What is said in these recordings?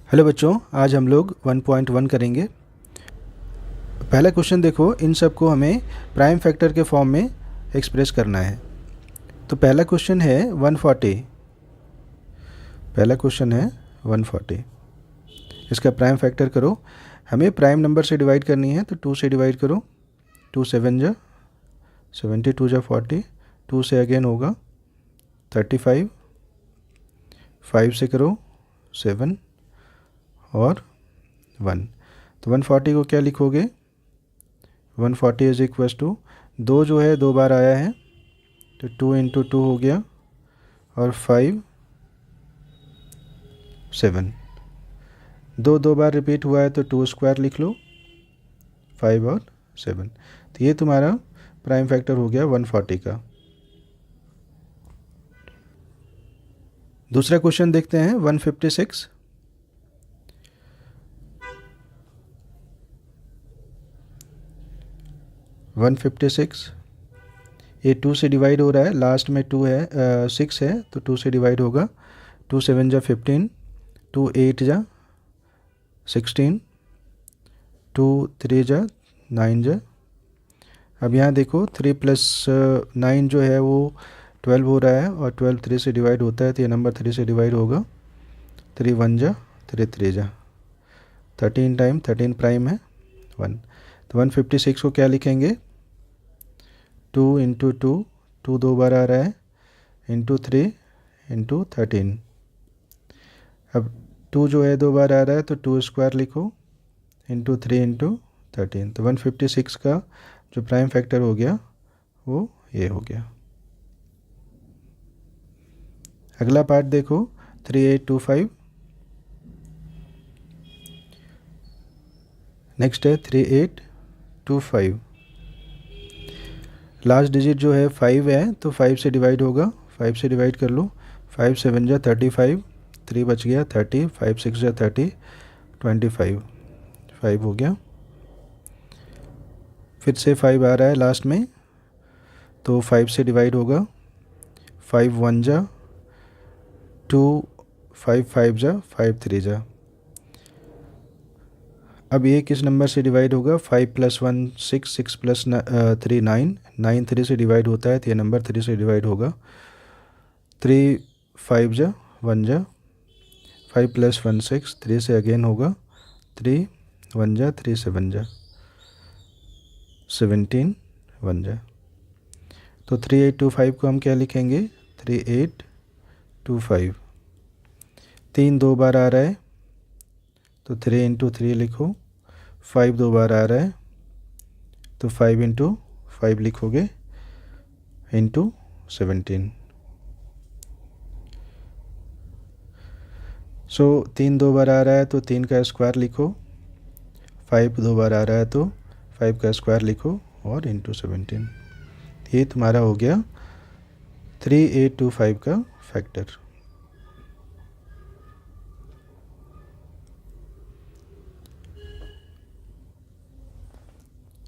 Hello बच्चों, आज हम लोग 1.1 करेंगे। पहला क्वेश्चन देखो, इन सब को हमें प्राइम फैक्टर के फॉर्म में एक्सप्रेस करना है। तो पहला क्वेश्चन है 140। पहला क्वेश्चन है 140। इसका प्राइम फैक्टर करो। हमें प्राइम नंबर से डिवाइड करनी है, तो 2 से डिवाइड करो। 2 7 जा 72 जा 40। 2 से अगेन होगा 35। 5 से करो 7 और 1। तो 140 को क्या लिखोगे? 140 इज इक्वल टू, 2 जो है 2 बार आया है तो 2 इंटू 2 हो गया, और 5 7। 2 2 बार रिपीट हुआ है तो 2 स्क्वायर लिख लो, 5 और 7। तो ये तुम्हारा प्राइम फैक्टर हो गया 140 का। दूसरा क्वेश्चन देखते हैं 156। ये 2 से डिवाइड हो रहा है, लास्ट में 2 है 6 है तो 2 से डिवाइड होगा। 2 7 जा 15, 2 8 जा 16, 2 3 जा 9 जा। अब यहाँ देखो 3 प्लस 9 जो है वो 12 हो रहा है, और 12 3 से डिवाइड होता है तो ये नंबर 3 से डिवाइड होगा। 3 1 जा 3 3 जा 13 टाइम 13 प्राइम है 1। तो 156 को क्या लिखेंगे? 2 इंटू 2, 2 2 बार आ रहा है, इंटू 3 इंटू 13। अब 2 जो है 2 बार आ रहा है तो 2 स्क्वायर लिखो, इंटू 3 इंटू 13। तो 156 का जो प्राइम फैक्टर हो गया वो ये हो गया। अगला पार्ट देखो 3825। नेक्स्ट है 3825। लास्ट डिजिट जो है 5 है तो 5 से डिवाइड होगा, 5 से डिवाइड कर लो। 5 7 जा 35, 3 बच गया 30, 5 6 जा 30, 25, 5 हो गया। फिर से 5 आ रहा है लास्ट में तो 5 से डिवाइड होगा। 5 1 जा 2, 5 5 जा 5 3 जा। अब ये किस नंबर से डिवाइड होगा? 5 प्लस 1 6, 6 प्लस 3 9, 9 3 से डिवाइड होता है तो ये नंबर 3 से डिवाइड होगा। 3 5 जा 1 जा, 5 प्लस 1 6, 3 से अगेन होगा। 3 1 जा 3 7 जा 17 1 जा। तो 3825 को हम क्या लिखेंगे? 3825। 3 2 बार आ रहा है तो 3 इंटू 3 लिखो। 5 2 बार आ रहा है तो 5 इंटू 5 लिखोगे, इंटू 17। सो 3 2 बार आ रहा है तो 3 का स्क्वायर लिखो। 5 2 बार आ रहा है तो 5 का स्क्वायर लिखो, और इंटू 17। ये तुम्हारा हो गया 3825 का फैक्टर।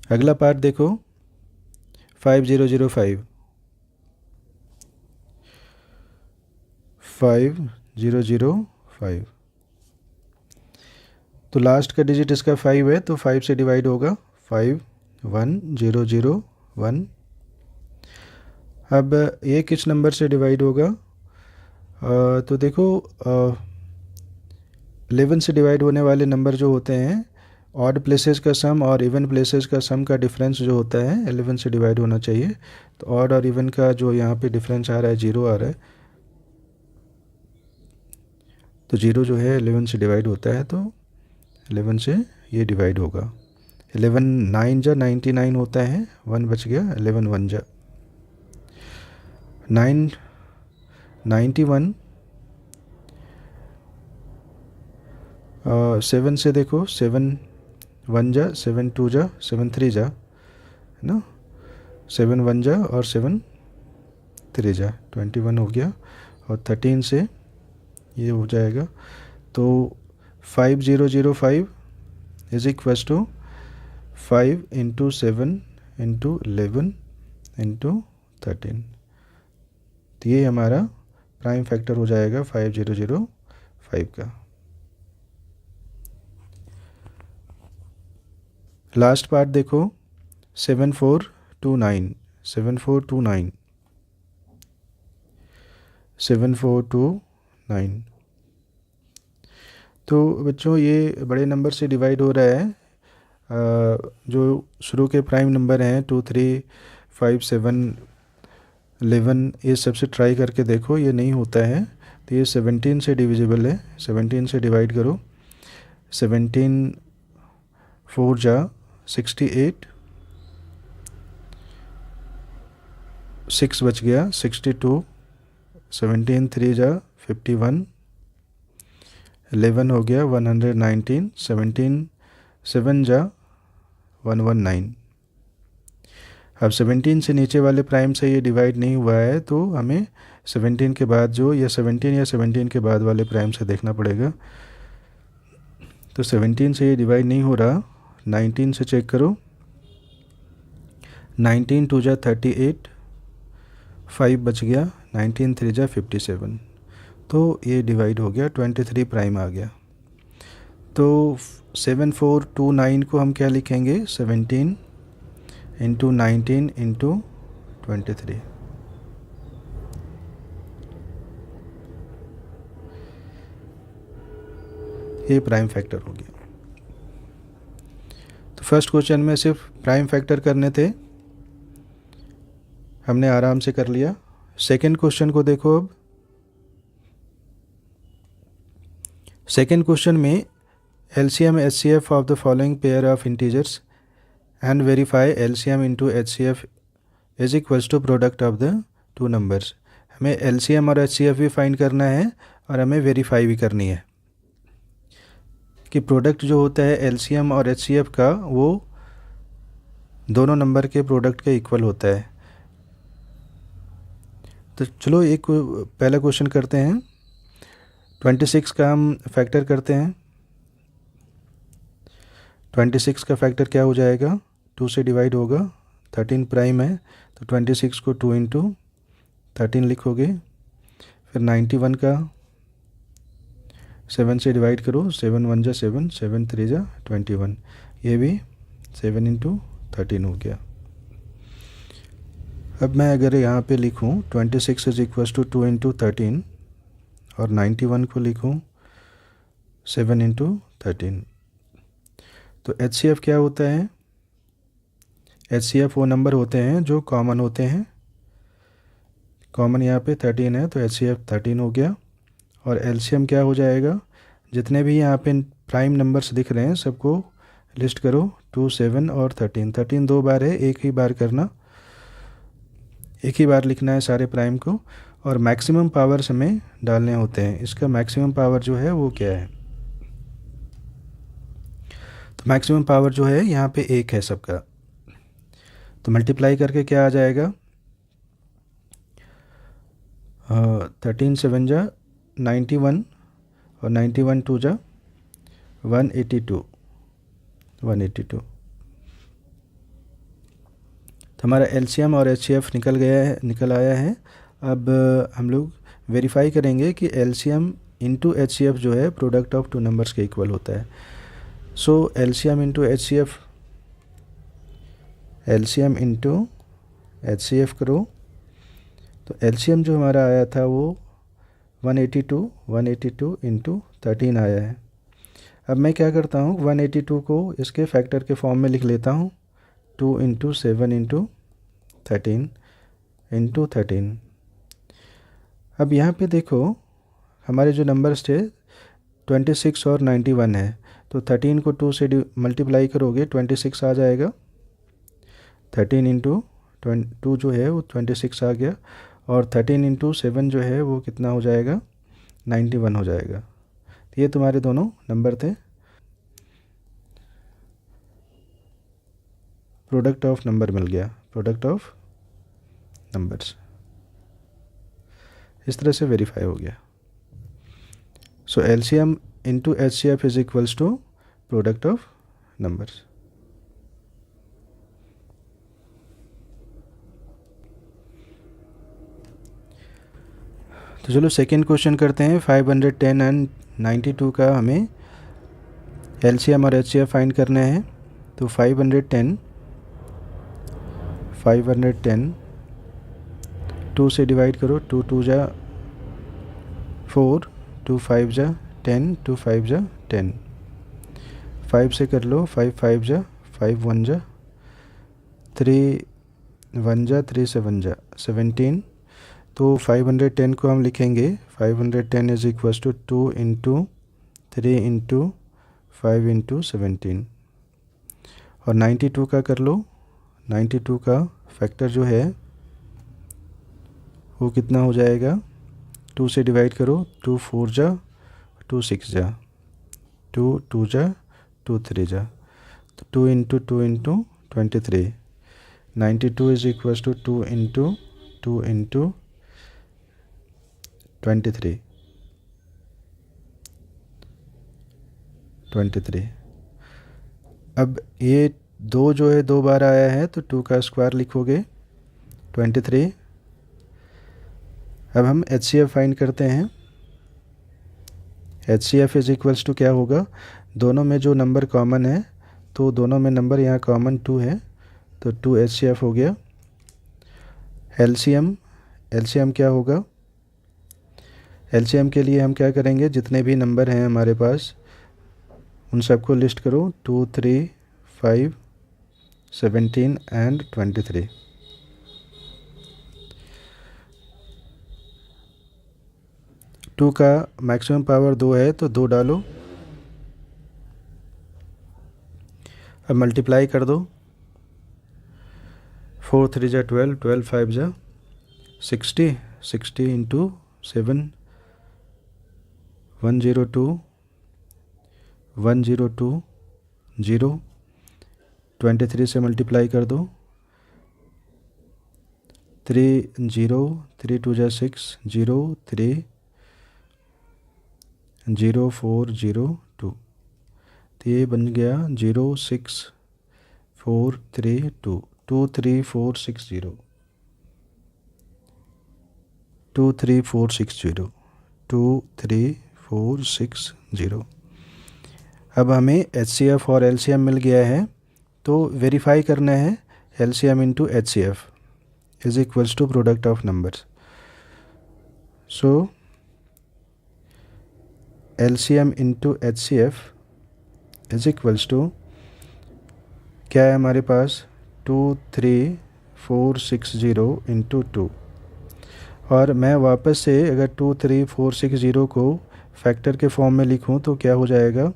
अगला पार्ट देखो 5005। 5005। तो लास्ट का डिजिट इसका 5 है तो 5 से डिवाइड होगा। 5 1 0 0 1। अब ये किस नंबर से डिवाइड होगा? तो देखो 11 से डिवाइड होने वाले नंबर जो होते हैं, ऑड प्लेसेस का सम और इवन प्लेसेस का सम का डिफरेंस जो होता है 11 से डिवाइड होना चाहिए। तो ऑड और इवन का जो यहाँ पे डिफरेंस आ रहा है 0 आ रहा है, तो 0 जो है 11 से डिवाइड होता है तो 11 से ये डिवाइड होगा। 11 9 जा 99 होता है, 1 बच गया, 11 1 जा 9 91। 7 से देखो, 7 1 जा 7 2 जा 7 3 जा, है ना। 7 1 जा और 7 3 जा 21 हो गया, और 13 से ये हो जाएगा। तो 5005 is equal to 5 into 7 into 11 into 13। तो ये हमारा प्राइम फैक्टर हो जाएगा 5005 का। लास्ट पार्ट देखो 7429 7429 7429। तो बच्चों ये बड़े नंबर से डिवाइड हो रहा है। जो शुरू के प्राइम नंबर हैं 2 3 5 7 11, ये सबसे ट्राई करके देखो, ये नहीं होता है तो ये 17 से डिविजिबल है। 17 से डिवाइड करो। 17 4 जा 68, 6 बच गया 62, 17 3 जा 51, 11 हो गया 119, 17 7 जा 119। अब 17 से नीचे वाले प्राइम से ये डिवाइड नहीं हुआ है तो हमें 17 के बाद जो या 17 के बाद वाले प्राइम से देखना पड़ेगा। तो 17 से ये डिवाइड नहीं हो रहा। 19 से चेक करो। 19 2 जा 38, 5 बच गया 19 3 जा 57, तो ये डिवाइड हो गया 23 प्राइम आ गया। तो 7429 को हम क्या लिखेंगे 17 इंटू 19 इंटू 23। ये प्राइम फैक्टर हो गया। तो फर्स्ट क्वेश्चन में सिर्फ प्राइम फैक्टर करने थे, हमने आराम से कर लिया। सेकंड क्वेश्चन को देखो। अब सेकंड क्वेश्चन में LCM HCF of the following pair of integers and verify LCM into HCF is equals to product of the two numbers. हमें LCM और HCF भी फाइंड करना है और हमें वेरीफाई भी करनी है कि प्रोडक्ट जो होता है LCM और HCF का वो दोनों नंबर के प्रोडक्ट के इक्वल होता है। तो चलो एक पहला क्वेश्चन करते हैं। 26 का हम फैक्टर करते हैं। 26 का फैक्टर क्या हो जाएगा 2 से डिवाइड होगा। 13 प्राइम है तो 26 को 2 इंटू 13 लिखोगे। फिर 91 का 7 से डिवाइड करो। 7 1 जा 7, 7 3 जा 21, ये भी 7 इंटू 13 हो गया। अब मैं अगर यहाँ पे लिखूँ 26 इज इक्वल्स टू 2 इंटू 13 और 91 को लिखूँ 7 इंटू 13, तो HCF क्या होता है। HCF वो नंबर होते हैं जो कॉमन होते हैं। कॉमन यहाँ पे 13 है तो HCF 13 हो गया। और LCM क्या हो जाएगा, जितने भी यहाँ पे प्राइम नंबर्स दिख रहे हैं सबको लिस्ट करो। 2 7 और 13। 13 दो बार है, एक ही बार करना, एक ही बार लिखना है सारे प्राइम को। और मैक्सिमम पावर्स हमें डालने होते हैं। इसका मैक्सिमम पावर जो है वो क्या है, तो मैक्सिमम पावर जो है यहाँ पे 1 है सबका। तो मल्टीप्लाई करके क्या आ जाएगा 13 7 जा 91 और 91 2 जा 182, 182। तो हमारा LCM और HCF निकल आया है। अब हम लोग वेरीफाई करेंगे कि LCM इंटू HCF जो है प्रोडक्ट ऑफ टू नंबर्स के इक्वल होता है। सो LCM इंटू HCF करो तो LCM जो हमारा आया था वो 182 इंटू 13 आया है। अब मैं क्या करता हूँ 182 को इसके फैक्टर के फॉर्म में लिख लेता हूँ। 2 इंटू 7 इंटू 13 इंटू 13। अब यहाँ पे देखो हमारे जो नंबर्स थे 26 और 91 है, तो 13 को 2 से मल्टीप्लाई करोगे 26 आ जाएगा। 13 इंटू 2 जो है वो 26 आ गया। और 13 इंटू 7 जो है वो कितना हो जाएगा 91 हो जाएगा। तो ये तुम्हारे दोनों नंबर थे। प्रोडक्ट ऑफ नंबर मिल गया, प्रोडक्ट ऑफ नंबर्स। इस तरह से वेरीफाई हो गया। So LCM into HCF is equals to product of numbers. तो चलो सेकेंड क्वेश्चन करते हैं। 510 एंड 92 का हमें LCM और HCF फाइंड करना है। तो 510 2 से डिवाइड करो, 2 2 जा 4, 2 5 जा 10, 2 5 जा 10, 5 से कर लो, 5 5 जा 5 1 जा 3 1 जा 3 7 जा 17। तो 510 को हम लिखेंगे 510 is equals to 2 into 3 into 5 into 17। और 92 का कर लो, 92 का फैक्टर जो है वो कितना हो जाएगा, 2 से डिवाइड करो, 2 4 जा 2 6 जा 2 2 जा 2 3 जा, तो 2 into 2 into 23। 92 is equals to 2 into 2 into 23। अब ये 2 जो है 2 बार आया है तो 2 का स्क्वायर लिखोगे 23। अब हम HCF फाइंड करते हैं। HCF इज इक्वल्स टू क्या होगा, दोनों में जो नंबर कॉमन है, तो दोनों में नंबर यहाँ कॉमन 2 है, तो 2 HCF हो गया। LCM क्या होगा, LCM के लिए हम क्या करेंगे, जितने भी नंबर हैं हमारे पास उन सबको लिस्ट करो, 2 3 5 17 एंड 23। टू का मैक्सिमम पावर 2 है तो 2 डालो, अब मल्टीप्लाई कर दो, 4 3 जा 12, 12 5 जा 60, 60 इंटू 7 102 102 0, 23 से मल्टीप्लाई कर दो, 3 0 3 2 जा 6 0 3 0 4 0 2, तो ये बन गया 0 6 4 3 2 2 3 4 6 0 2 3 4 6 0 2 3 4 6 0। अब हमें HCF और LCM मिल गया है, तो वेरीफाई करना है LCM into HCF is equals to product of numbers. So LCM into HCF is equals to क्या है हमारे पास, 2 3 4 6 0 इंटू 2। और मैं वापस से अगर 2 3 4 6 0 को फैक्टर के फॉर्म में लिखूं तो क्या हो जाएगा,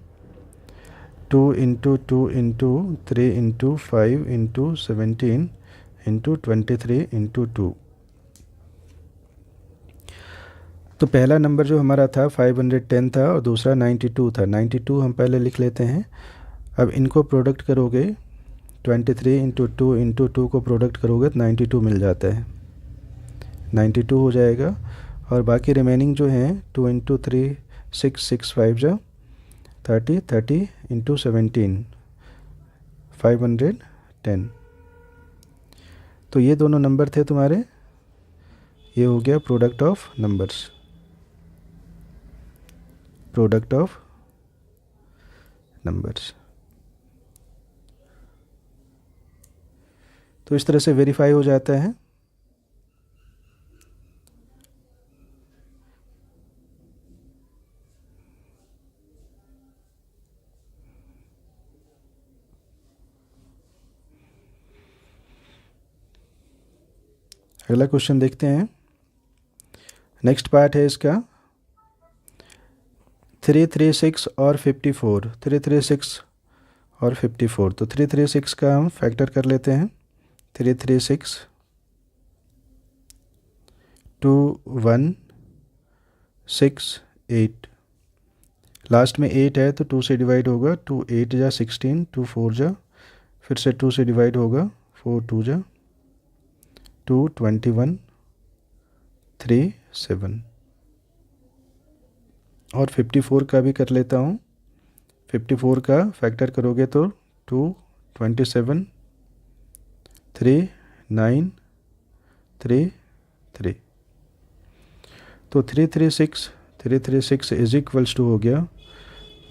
2 into 2 into 3 into 5 into 17 into 23 into 2। तो पहला नंबर जो हमारा था 510 था और दूसरा 92 था। 92 हम पहले लिख लेते हैं। अब इनको प्रोडक्ट करोगे, 23 इंटू 2 इंटू 2 को प्रोडक्ट करोगे तो 92 मिल जाता है, 92 हो जाएगा। और बाकी रिमेनिंग जो हैं 2 इंटू 3 6 6 5 जा 30 30 इंटू 17 510। तो ये दोनों नंबर थे तुम्हारे, ये हो गया product of numbers, product of numbers. तो इस तरह से वेरीफाई हो जाता है। अगला क्वेश्चन देखते हैं। नेक्स्ट पार्ट है इसका 336 और 54, 336 और 54। तो 336 का हम फैक्टर कर लेते हैं, 336 2 1 6 8, लास्ट में 8 है तो 2 से डिवाइड होगा, 2 8 जा 16, 2 4 जा, फिर से 2 से डिवाइड होगा, 4 2 जा 2 21 3 7। और 54 का भी कर लेता हूँ, 54 का फैक्टर करोगे तो 2 27 3 9 3 3। तो 336 इज इक्वल्स टू हो गया,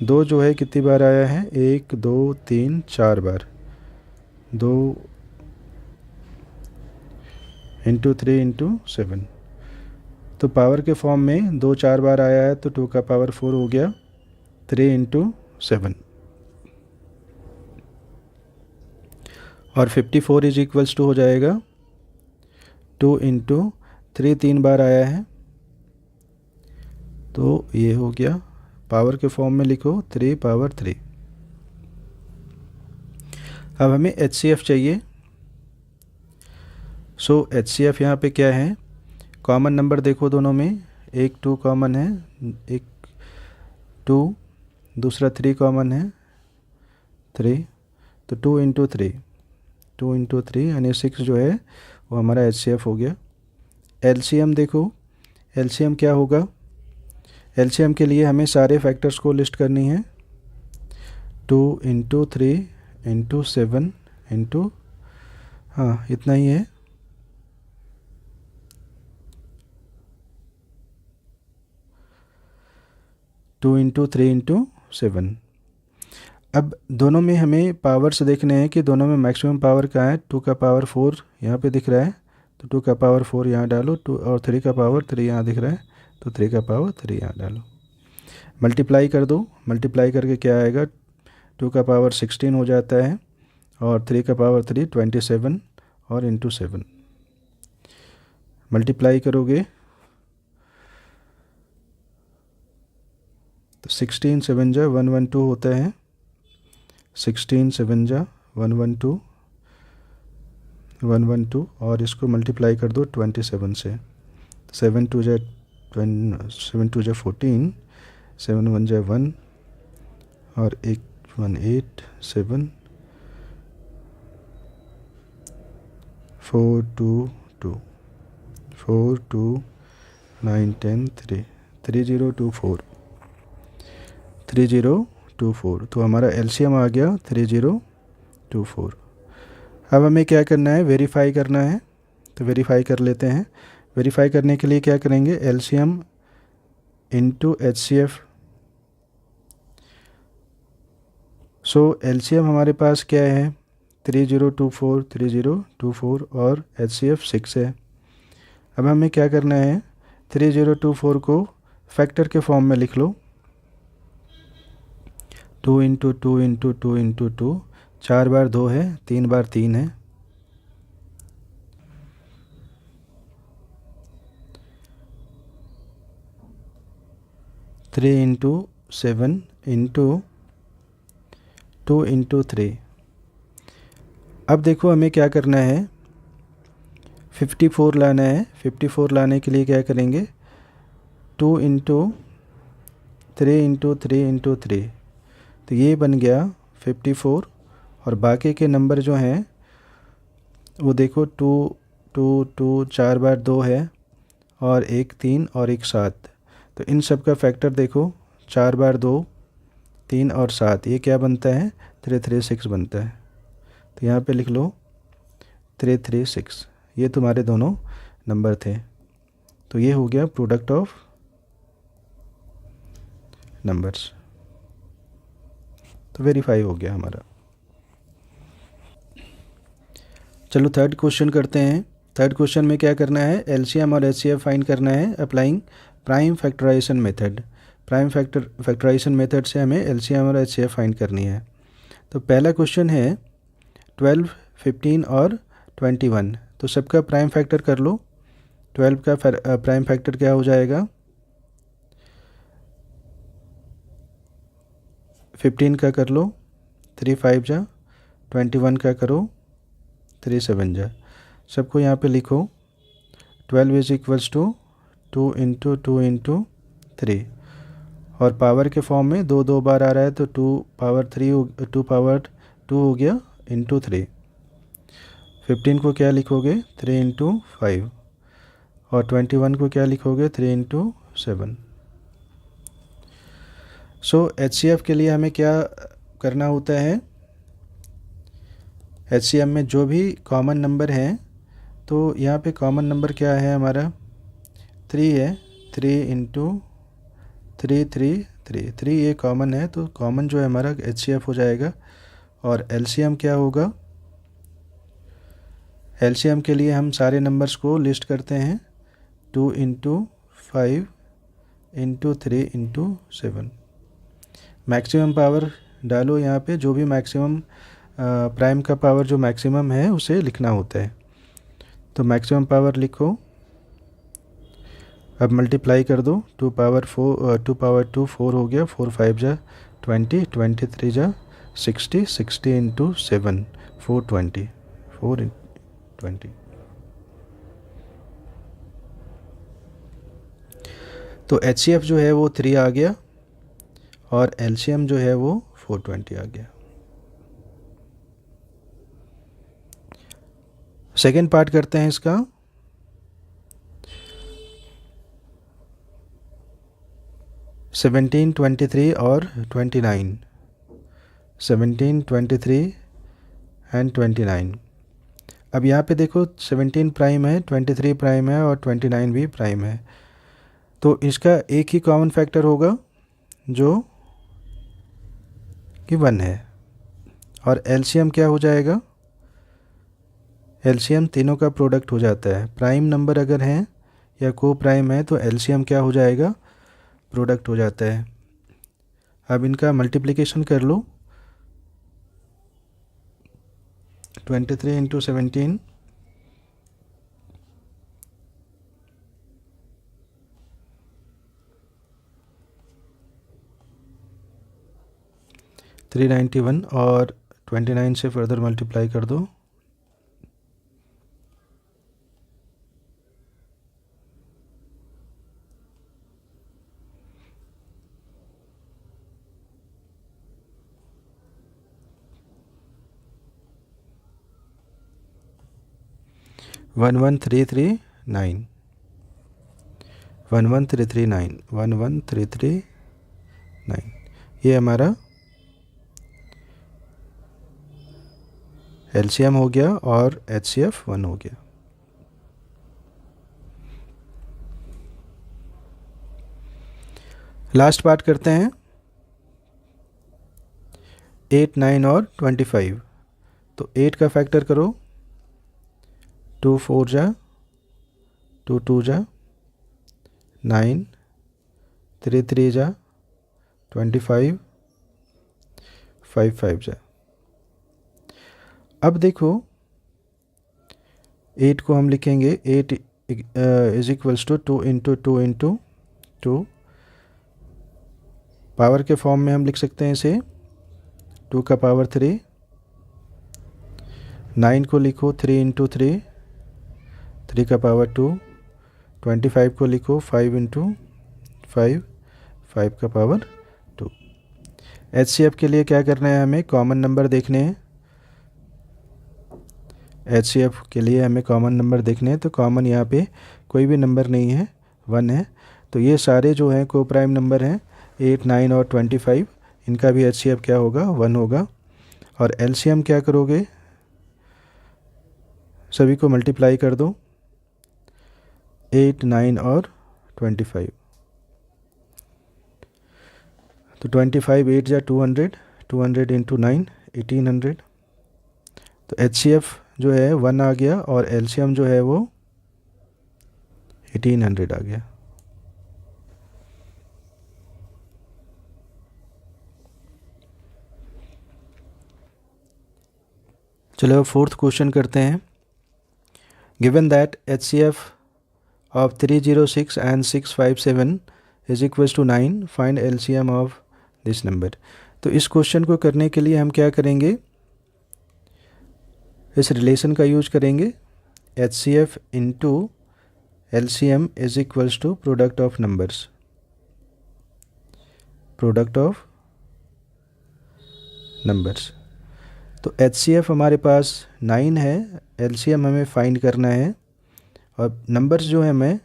2 जो है कितनी बार आया है, 1 2 3 4 बार, 2 इंटू 3 इंटू 7। तो पावर के फॉर्म में 2 4 बार आया है तो 2 का पावर 4 हो गया 3 इंटू 7। और 54 इज इक्वल्स टू हो जाएगा 2 इंटू 3 3 बार आया है तो ये हो गया, पावर के फॉर्म में लिखो 3 पावर 3। अब हमें HCF चाहिए। सो HCF यहाँ पे क्या है, कॉमन नंबर देखो दोनों में, एक 2 कॉमन है, एक 2, दूसरा 3 कॉमन है 3, तो 2 इंटू 3, 2 इंटू 3 यानी 6 जो है वो हमारा HCF हो गया। LCM देखो, LCM क्या होगा, LCM के लिए हमें सारे फैक्टर्स को लिस्ट करनी है। 2 इंटू 3 इंटू 7 इंटू, हाँ इतना ही है, 2 इंटू 3 इंटू 7। अब दोनों में हमें पावर्स देखने हैं कि दोनों में मैक्सिमम पावर क्या है। 2 का पावर 4 यहाँ पे दिख रहा है तो 2 का पावर 4 यहाँ डालो, 2 और 3 का पावर 3 यहाँ दिख रहा है तो 3 का पावर 3 यहाँ डालो, मल्टीप्लाई कर दो। मल्टीप्लाई करके क्या आएगा, 2 का पावर 16 हो जाता है और 3 का पावर 3 27 और इंटू 7 मल्टीप्लाई करोगे तो 16 7 जा 112 होता है, 16 7 जा 112 112 और इसको मल्टीप्लाई कर दो 27 से, 7 2 जा 14, 7 1 जा 1 और 1 1 8 7 4 2 2 4 2 9 10 3 3024 3024। तो हमारा LCM आ गया 3024। अब हमें क्या करना है, वेरीफाई करना है, तो वेरीफाई कर लेते हैं। वेरीफाई करने के लिए क्या करेंगे, LCM इंटू HCF। सो LCM हमारे पास क्या है, 3024 और HCF 6 है। अब हमें क्या करना है, 3024 को फैक्टर के फॉर्म में लिख लो, 2 इंटू 2 इंटू 2 इंटू 2, 4 बार 2 है, 3 बार 3 है, 3 इंटू 7 इंटू 2 इंटू 3। अब देखो हमें क्या करना है, 54 लाना है। 54 लाने के लिए क्या करेंगे, 2 इंटू 3 इंटू 3 इंटू 3, तो ये बन गया 54। और बाकी के नंबर जो हैं वो देखो 2 2 2, 4 बार 2 है और 1 3 और 1 7, तो इन सब का फैक्टर देखो, 4 बार 2 3 और 7, ये क्या बनता है, 336 बनता है। तो यहाँ पे लिख लो 336, ये तुम्हारे दोनों नंबर थे। तो ये हो गया प्रोडक्ट ऑफ नंबर्स, तो वेरीफाई हो गया हमारा। चलो थर्ड क्वेश्चन करते हैं। थर्ड क्वेश्चन में क्या करना है, LCM और HCF फाइंड करना है applying prime factorization method. Prime factorization method से हमें LCM और HCF फाइंड करनी है। तो पहला क्वेश्चन है 12 15 और 21, तो सबका प्राइम फैक्टर कर लो। 12 का प्राइम फैक्टर क्या हो जाएगा, 15 का कर लो 3 5 जा, 21 का करो 3 7 जा। सबको यहाँ पे लिखो, 12 is equals to 2 into 2 into 3, और पावर के फॉर्म में 2 2 बार आ रहा है तो 2 पावर 2 हो गया इंटू 3। 15 को क्या लिखोगे, 3 इंटू 5, और 21 को क्या लिखोगे, 3 इंटू 7। सो HCF के लिए हमें क्या करना होता है, HCM में जो भी कॉमन नंबर हैं, तो यहाँ पे कॉमन नंबर क्या है हमारा, 3 है, 3 इंटू 3 3 3 3, ये कॉमन है, तो कॉमन जो है हमारा HCF हो जाएगा। और LCM क्या होगा, एलसीएम के लिए हम सारे नंबर्स को लिस्ट करते हैं, 2 into 5 into 3 into 7। Maximum power डालो यहाँ पे, जो भी मैक्सिमम प्राइम का पावर जो मैक्सिमम है उसे लिखना होता है। तो मैक्सिमम पावर लिखो, अब मल्टीप्लाई कर दो, 2 पावर 2 4 हो गया, 4 5 जा 20, 23 जा 60, 60 इंटू 7 420, 420। तो HCF जो है वो 3 आ गया और LCM जो है वो 420 आ गया। सेकेंड पार्ट करते हैं इसका। सेवनटीन, 23 और 29, 17, 23 एंड 29। अब यहाँ पे देखो 17 प्राइम है, 23 प्राइम है और 29 भी प्राइम है। तो इसका एक ही कॉमन फैक्टर होगा जो कि 1 है। और एलसीएम क्या हो जाएगा? एलसीएम तीनों का प्रोडक्ट हो जाता है। प्राइम नंबर अगर हैं या को प्राइम है तो एलसीएम क्या हो जाएगा? प्रोडक्ट हो जाता है। अब इनका मल्टीप्लिकेशन कर लो, 23 इंटू 17, 391 और 29 से फर्दर मल्टीप्लाई कर दो, 11339, 11339, 11339, ये हमारा एलसीएम हो गया और एचसीएफ 1 हो गया। लास्ट पार्ट करते हैं, 8, 9 और 25। तो 8 का फैक्टर करो, 2 4 जा 2 2 जा 9, 3 3 जा 25, 5 5 जा। अब देखो 8 को हम लिखेंगे 8 is equals to 2 into 2 into 2। Power के फॉर्म में हम लिख सकते हैं इसे 2 का पावर 3। 9 को लिखो 3 इंटू 3, 3 का पावर 2। 25 को लिखो 5 इंटू 5, 5 का पावर 2। एचसीएफ के लिए क्या करना है? हमें कॉमन नंबर देखने हैं। एचसीएफ के लिए हमें कॉमन नंबर देखने हैं। तो कॉमन यहाँ पे कोई भी नंबर नहीं है, 1 है। तो ये सारे जो हैं को प्राइम नंबर हैं, 8, 9 और 25, इनका भी एचसीएफ क्या होगा? 1 होगा। और एलसीएम क्या करोगे? सभी को मल्टीप्लाई कर दो, 8, 9 और 25। तो 25 8 जा 200, 200 इंटू 9 1800। तो एचसीएफ जो है 1 आ गया और एलसीएम जो है वो 1800 आ गया। चलो अब फोर्थ क्वेश्चन करते हैं। Given that HCF of 306 and 657 is equals to 9, find LCM of this number। तो इस क्वेश्चन को करने के लिए हम क्या करेंगे? इस रिलेशन का यूज करेंगे, HCF into LCM is equals to product of numbers, product of numbers. तो HCF हमारे पास 9 है, LCM हमें फाइंड करना है और नंबर्स जो है हमें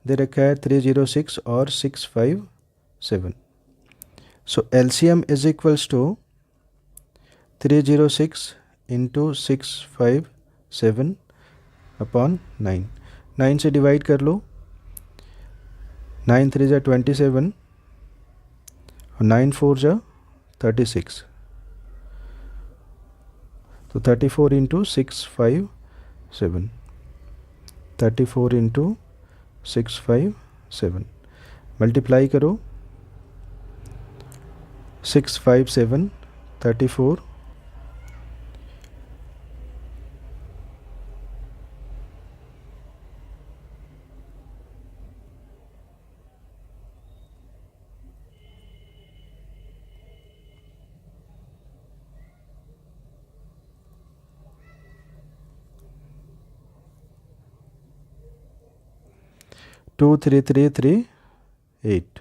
दे रखा है 306 और 657। So LCM is equals to 306 into 657 upon 9। 9 से डिवाइड कर लो, 9 3 जा 27 और 9 4 जा 36। तो 34 इंटू 657 7, 34 इंटू 657, मल्टीप्लाई करो, 657 34, 23338,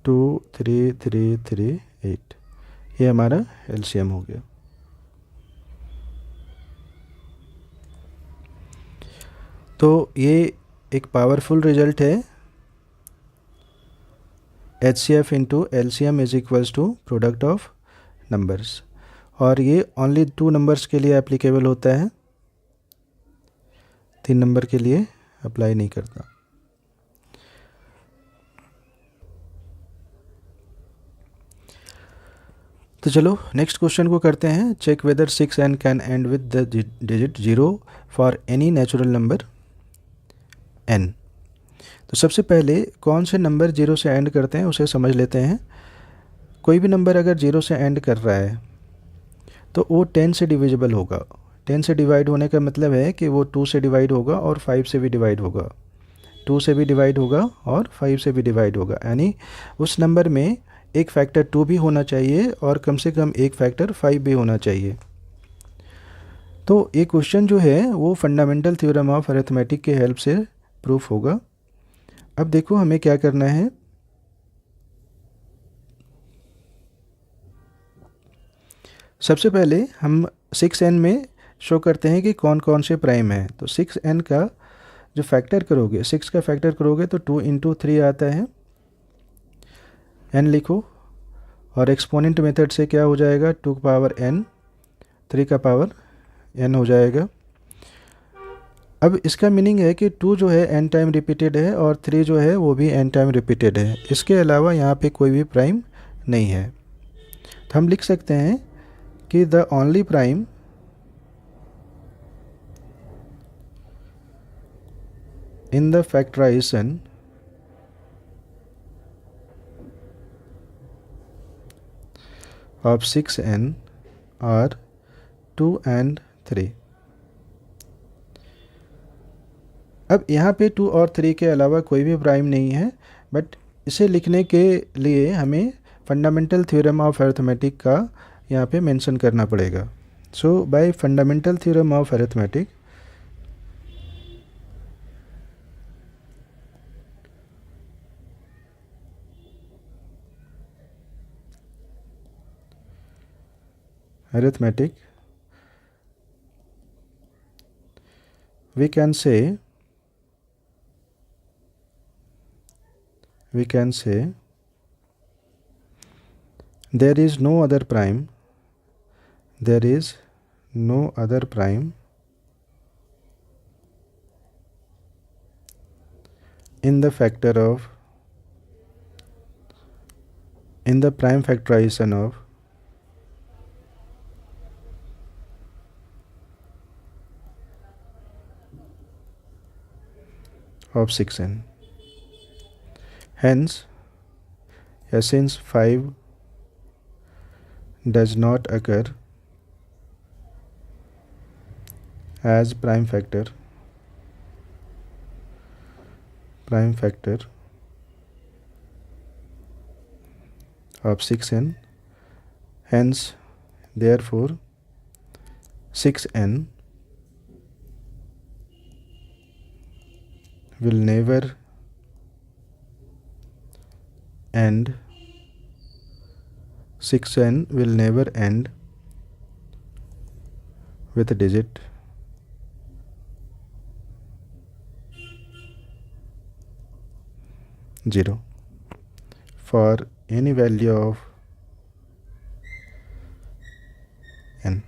23338, ये हमारा एलसीएम हो गया। तो ये एक पावरफुल रिजल्ट है, HCF into LCM is equals to product of numbers, और ये ओनली 2 नंबर्स के लिए एप्लीकेबल होता है, 3 नंबर के लिए अप्लाई नहीं करता। तो चलो नेक्स्ट क्वेश्चन को करते हैं। Check whether 6n can end with the digit 0 for any natural number n। तो सबसे पहले कौन से नंबर 0 से एंड करते हैं उसे समझ लेते हैं। कोई भी नंबर अगर 0 से एंड कर रहा है तो वो 10 से डिविजिबल होगा। 10 से डिवाइड होने का मतलब है कि वो 2 से डिवाइड होगा और 5 से भी डिवाइड होगा, 2 से भी डिवाइड होगा और 5 से भी डिवाइड होगा, यानी उस नंबर में एक फैक्टर 2 भी होना चाहिए और कम से कम एक फैक्टर 5 भी होना चाहिए। तो ये क्वेश्चन जो है वो फंडामेंटल थ्योरम ऑफ अरिथमेटिक के हेल्प से प्रूफ होगा। अब देखो हमें क्या करना है। सबसे पहले हम 6n में शो करते हैं कि कौन कौन से प्राइम है। तो 6n का जो फैक्टर करोगे, 6 का फैक्टर करोगे तो 2 इंटू 3 आता है, n लिखो, और एक्सपोनेंट मेथड से क्या हो जाएगा, 2 का पावर n, 3 का पावर n हो जाएगा। अब इसका मीनिंग है कि 2 जो है n टाइम रिपीटेड है और 3 जो है वो भी n टाइम रिपीटेड है। इसके अलावा यहाँ पे कोई भी प्राइम नहीं है। तो हम लिख सकते हैं कि the only prime in the factorization of 6n are 2 and 3। अब यहाँ पे 2 और 3 के अलावा कोई भी प्राइम नहीं है, बट इसे लिखने के लिए हमें फंडामेंटल थ्योरम ऑफ अरिथमेटिक का यहाँ पे मेंशन करना पड़ेगा। So by fundamental theorem of arithmetic we can say there is no other prime in the prime factorization of 6n. Hence, since 5 does not occur as prime factor of 6n, hence therefore 6n will never end 6n will never end with a digit 0 for any value of n।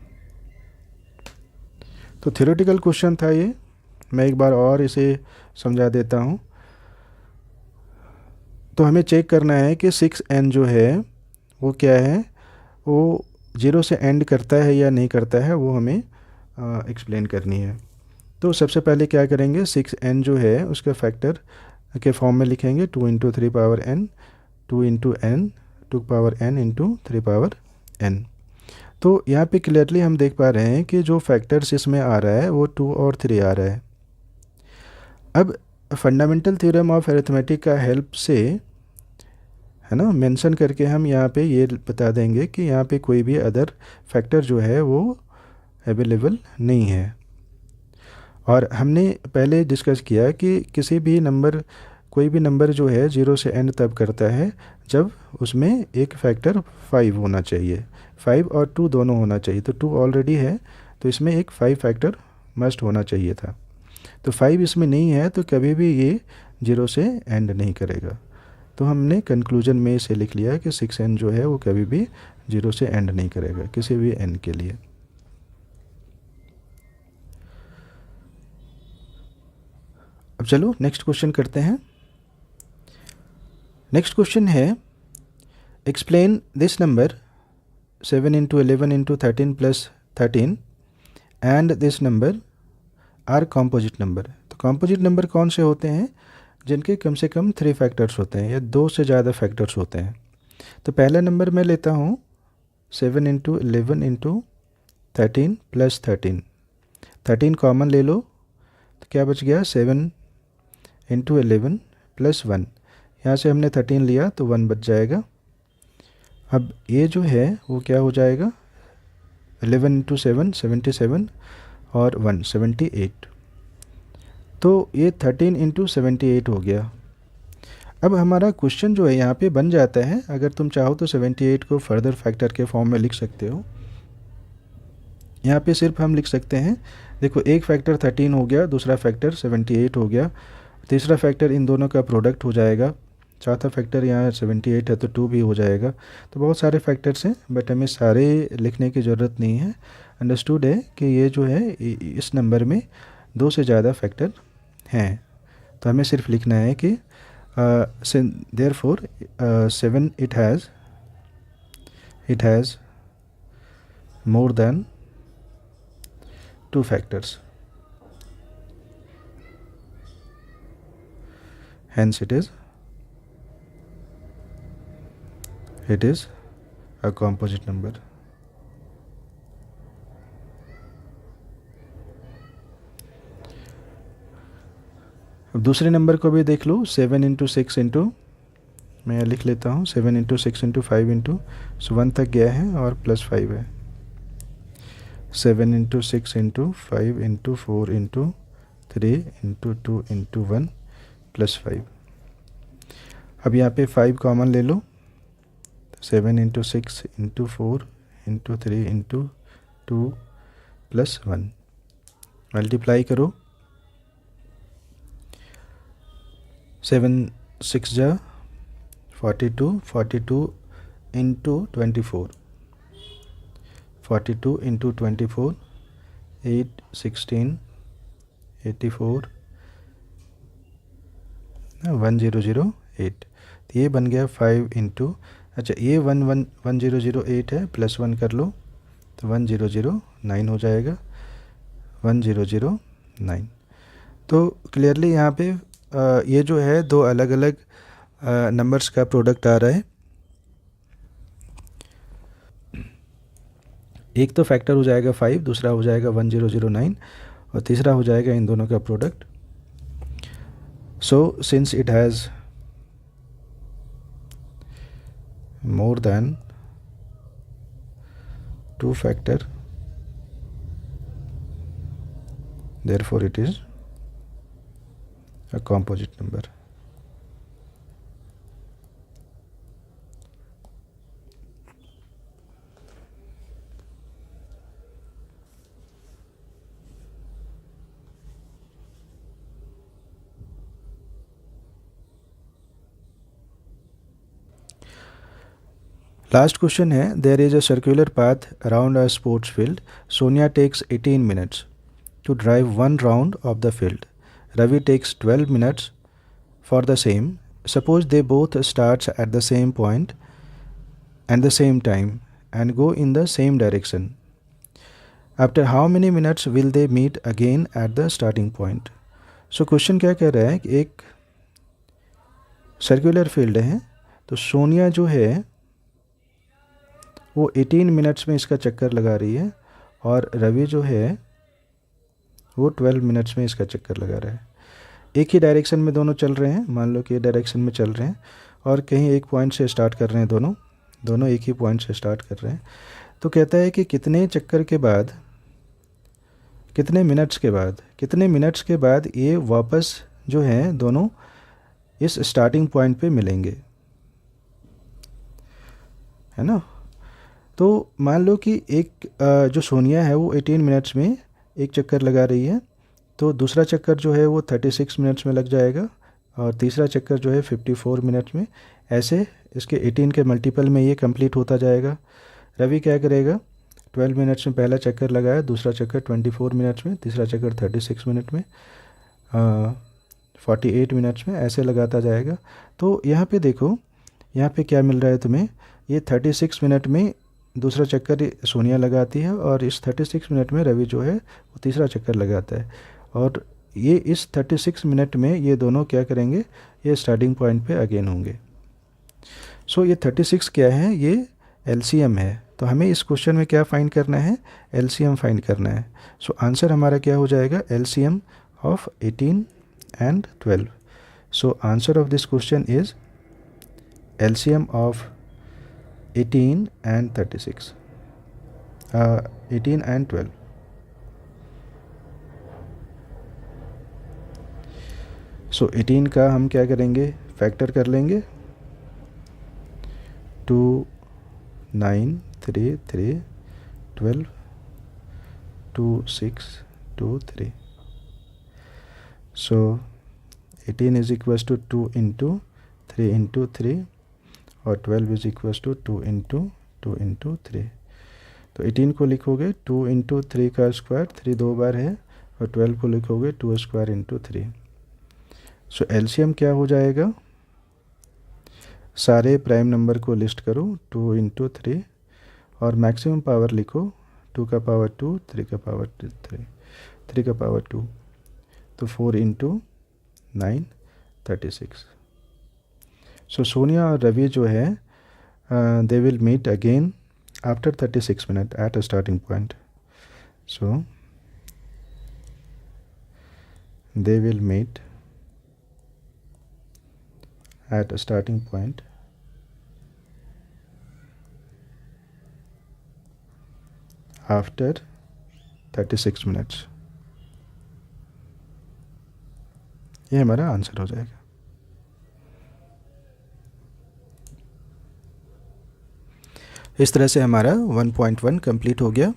तो theoretical question था ये, मैं एक बार और इसे समझा देता हूँ। तो हमें चेक करना है कि 6n जो है वो क्या है, वो 0 से एंड करता है या नहीं करता है, वो हमें एक्सप्लेन करनी है। तो सबसे पहले क्या करेंगे, 6n जो है उसके फैक्टर के फॉर्म में लिखेंगे 2 into 3 power n, 2 into n, 2 power n into 3 power n। तो यहाँ पे क्लियरली हम देख पा रहे हैं कि जो फैक्टर्स इसमें आ रहा है वो 2 और 3 आ रहा है। अब फंडामेंटल थ्योरम ऑफ अरिथमेटिक का हेल्प से, है ना, मेंशन करके हम यहाँ पे ये बता देंगे कि यहाँ पे कोई भी अदर फैक्टर जो है वो अवेलेबल नहीं है। और हमने पहले डिस्कस किया कि किसी भी नंबर, कोई भी नंबर जो है 0 से n तब करता है जब उसमें एक फैक्टर 5 होना चाहिए, 5 और 2 दोनों होना चाहिए। तो 2 ऑलरेडी है, तो इसमें एक 5 फैक्टर मस्ट होना चाहिए था। तो 5 इसमें नहीं है, तो कभी भी ये 0 से एंड नहीं करेगा। तो हमने कंक्लूजन में इसे लिख लिया कि 6n जो है वो कभी भी 0 से एंड नहीं करेगा किसी भी n के लिए। अब चलो नेक्स्ट क्वेश्चन करते हैं। नेक्स्ट क्वेश्चन है, explain this number 7 into 11 into 13 plus 13 and this number are composite number. तो कॉम्पोजिट नंबर कौन से होते हैं, जिनके कम से कम 3 फैक्टर्स होते हैं या 2 से ज़्यादा फैक्टर्स होते हैं। तो पहला नंबर मैं लेता हूँ 7 इंटू 11 इंटू 13 प्लस 13, 13 कॉमन ले लो तो क्या बच गया, 7 इंटू 11 प्लस 1, यहाँ से हमने 13 लिया तो 1 बच जाएगा। अब ये जो है वो क्या हो जाएगा, 11 इंटू 7 77 और 1 78, तो ये 13 इंटू 78 हो गया। अब हमारा क्वेश्चन जो है यहाँ पे बन जाता है, अगर तुम चाहो तो 78 को फर्दर फैक्टर के फॉर्म में लिख सकते हो। यहाँ पे सिर्फ हम लिख सकते हैं, देखो एक फैक्टर 13 हो गया, दूसरा फैक्टर 78 हो गया, तीसरा फैक्टर इन दोनों का प्रोडक्ट हो जाएगा, चौथा फैक्टर यहाँ 78 है तो 2 भी हो जाएगा। तो बहुत सारे फैक्टर्स हैं, बट हमें सारे लिखने की ज़रूरत नहीं है। अंडरस्टूड है कि ये जो है इस नंबर में 2 से ज़्यादा फैक्टर हैं, तो हमें सिर्फ लिखना है कि therefore 7 it has more than 2 factors, hence it is a composite number। अब दूसरे नंबर को भी देख लो, 7 इंटू 6 इंटू, मैं लिख लेता हूँ 7 इंटू 6 इंटू 5 इंटू 1 तक गया है और प्लस 5 है, 7 into 6 into 5 into 4 into 3 into 2 into 1 plus 5। अब यहाँ पे 5 कॉमन ले लो, 7 into 6 into 4 into 3 into 2 plus 1, multiply करो, 7 6 जा 42, 42 इंटू 24, 42 इंटू 24 8 16 84 1008। तो ये बन गया 5 इंटू, अच्छा ये 1008 है, प्लस 1 कर लो तो 1009 हो जाएगा, 1009। तो क्लियरली यहाँ पे ये जो है 2 अलग अलग नंबर्स का प्रोडक्ट आ रहा है। एक तो फैक्टर हो जाएगा 5, दूसरा हो जाएगा 1009 और तीसरा हो जाएगा इन दोनों का product. So since it has more than 2 factor, therefore it is a composite number। Last question है, there is a circular path around a sports field, Sonia takes 18 minutes to drive 1 round of the field, Ravi takes 12 minutes for the same. Suppose they both starts at the same point and the same time and go in the same direction. After how many minutes will they meet again at the starting point. So question क्या कह रहा है कि एक circular field है, तो सोनिया जो है वो 18 मिनट्स में इसका चक्कर लगा रही है और रवि जो है वो 12 मिनट्स में इसका चक्कर लगा रहा है। एक ही डायरेक्शन में दोनों चल रहे हैं, मान लो कि डायरेक्शन में चल रहे हैं और कहीं एक पॉइंट से स्टार्ट कर रहे हैं, दोनों एक ही पॉइंट से स्टार्ट कर रहे हैं। तो कहता है कि कितने चक्कर के बाद, कितने मिनट्स के बाद ये वापस जो है दोनों इस स्टार्टिंग पॉइंट पे मिलेंगे, है ना। तो मान लो कि एक जो सोनिया है वो 18 मिनट्स में एक चक्कर लगा रही है, तो दूसरा चक्कर जो है वो 36 मिनट्स में लग जाएगा और तीसरा चक्कर जो है 54 मिनट्स में। ऐसे इसके 18 के मल्टीपल में ये कंप्लीट होता जाएगा। रवि क्या करेगा, 12 मिनट्स में पहला चक्कर लगाया, दूसरा चक्कर 24 मिनट्स में, तीसरा चक्कर 36 मिनट में, 48 मिनट्स में, ऐसे लगाता जाएगा। तो यहाँ पे देखो, यहाँ पे क्या मिल रहा है तुम्हें, ये 36 मिनट में दूसरा चक्कर सोनिया लगाती है और इस 36 मिनट में रवि जो है वो तीसरा चक्कर लगाता है और ये इस 36 मिनट में ये दोनों क्या करेंगे, ये स्टार्टिंग पॉइंट पे अगेन होंगे। सो ये 36 क्या है, ये एलसीएम है। तो हमें इस क्वेश्चन में क्या फाइंड करना है, एलसीएम फाइंड करना है। सो आंसर हमारा क्या हो जाएगा, LCM of 18 and 12। So answer of this question is LCM of 18 and 36, 18 and 12। सो 18 का हम क्या करेंगे, फैक्टर कर लेंगे, 2 9 3 3 12 2 6 2 3। So 18 is equals to 2 into 3 into 3 और 12 is equals to 2 into 2 into 3। तो 18 को लिखोगे 2 इंटू 3 का स्क्वायर, 3 दो बार है, और 12 को लिखोगे 2 स्क्वायर इंटू 3। सो एलसीएम क्या हो जाएगा, सारे प्राइम नंबर को लिस्ट करो, 2 इंटू 3 और मैक्सिमम पावर लिखो, 2 का पावर 2, 3 का पावर 3, 3 का पावर 2, तो 4 इंटू 9 36। सो सोनिया और रवि जो है they will meet again after 36 minute at a starting point. So they will meet at a starting point after 36 minutes। ये हमारा आंसर हो जाएगा। इस तरह से हमारा 1.1 कंप्लीट हो गया।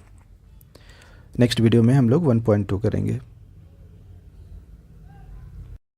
नेक्स्ट वीडियो में हम लोग 1.2 करेंगे।